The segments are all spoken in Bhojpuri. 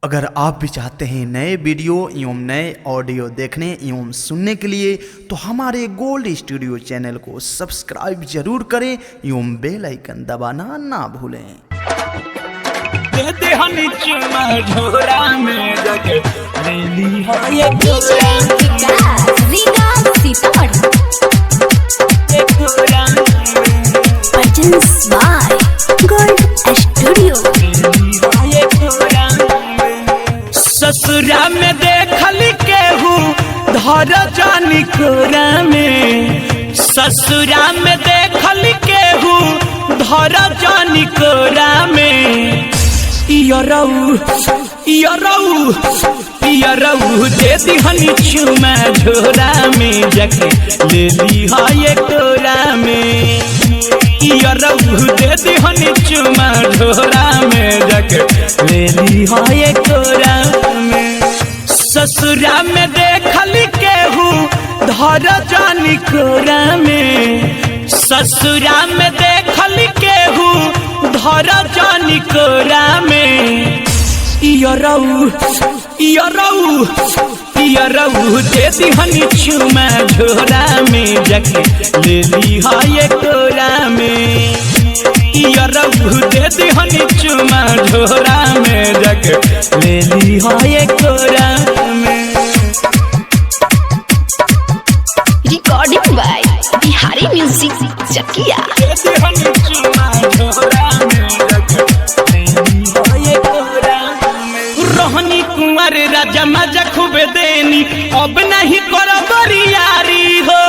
अगर आप भी चाहते हैं नए वीडियो एवं नए ऑडियो देखने एवं सुनने के लिए तो हमारे गोल्ड स्टूडियो चैनल को सब्सक्राइब जरूर करें एवं बेल आइकन दबाना ना भूलें। ससुरा में देखल केहू धर जानी कोरा में, ससुरा में देखल केहू धर जानी कोरा में। इयरऊ दे दिहनी चुमा झोरा में जाके ले ली है कोरा में। इयरऊ दे दिहनी चुमा झोरा में जाके ले ली है कोरा में। ससुरा में देखल केहू धर जानी कोरा में, ससुरा में देखल केहू धर जानी कोरा में। इयरऊ दे दिहनी चुमा झोरा में जाके ले ली है कोरा में। इयरऊ दे दिहनी चुमा झोरा में जाके ले ली है कोरा में। रिकॉर्डिंग बाय बिहारी म्यूजिक चकिया। रोहनी कुंवर राजा मजा खूबे देनी, अब नहीं कर बरियारी हो।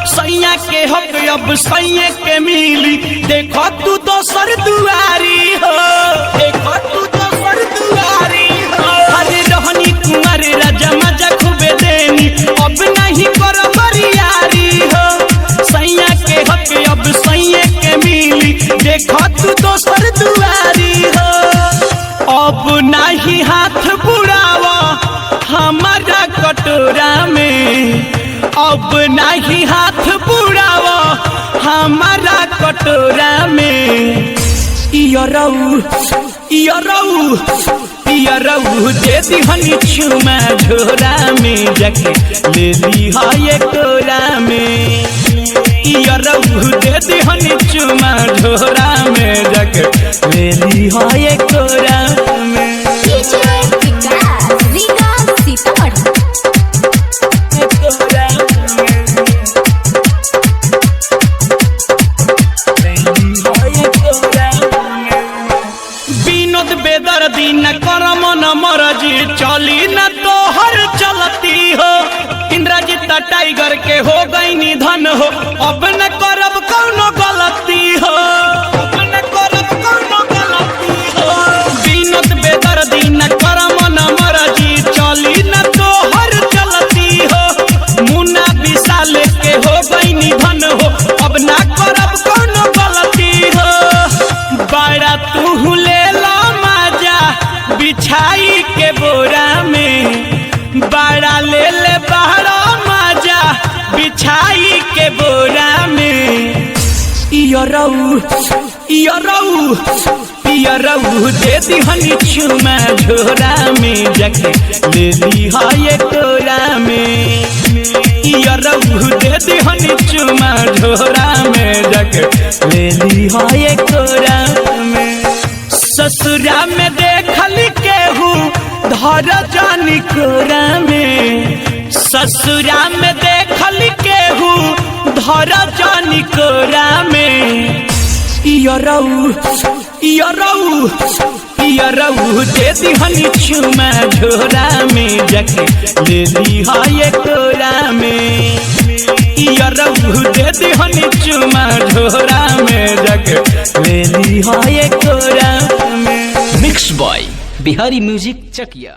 सैया के हक अब सैया के मिली, देखो तू दोसर दुआरी हो, देखो तू दोसर दुआरी हो। अरे रोहनी कुंवर राजा मजा खूबे देनी, अब नहीं कर बरियारी हो। सैया के हक अब सैया के मिली, देखो तू दोसर दुआरी हो। अब नहीं हाथ बुड़ावा हमारा कटोरा में, अब नहीं हाथ बुड़ावा हमारा कटोरा में। इयरऊ दे दिहनी चुमा झोरा में जाके ले ली है कोरा में। इयरऊ दे दिहनी चुमा झोरा में जाके ले ली है कोरा में। विनोद बेदर्दी न करम न मरजी, चली न तोहर चलती हो। इंद्रजीत टाइगर के हो गई निधन हो, अब न करब कौनो गलती हो, अब न करब कौनो गलती हो। विनोद बेदर्दी न करम न मरजी, चली न तोहर चलती हो। मुन्ना विशाल के हो गई निधन हो, अब न करब कौनो गलती हो। बड़ा तू ले ला मजा बिछाई के बोरा में, बड़ा ले ले बड़ा मजा बिछाई के बोरा में। इयरऊ दे दिहनी चुमा झोरा में जाके ले ली है कोरा में। इयरऊ दे दिहनी चुमा झोरा में जाके ले ली है कोरा में। ससुरा में देखल केहू धर जानी कोरा में, ससुरा में देखल केहू धर जानी कोरा में। इयरऊ दे दिहनी चुमा झोरा में जाके ले ली है कोरा में। इयरऊ दे दिहनी चुमा झोरा में जाके ले ली है कोरा में। मिक्स बॉय बिहारी म्यूजिक चकिया।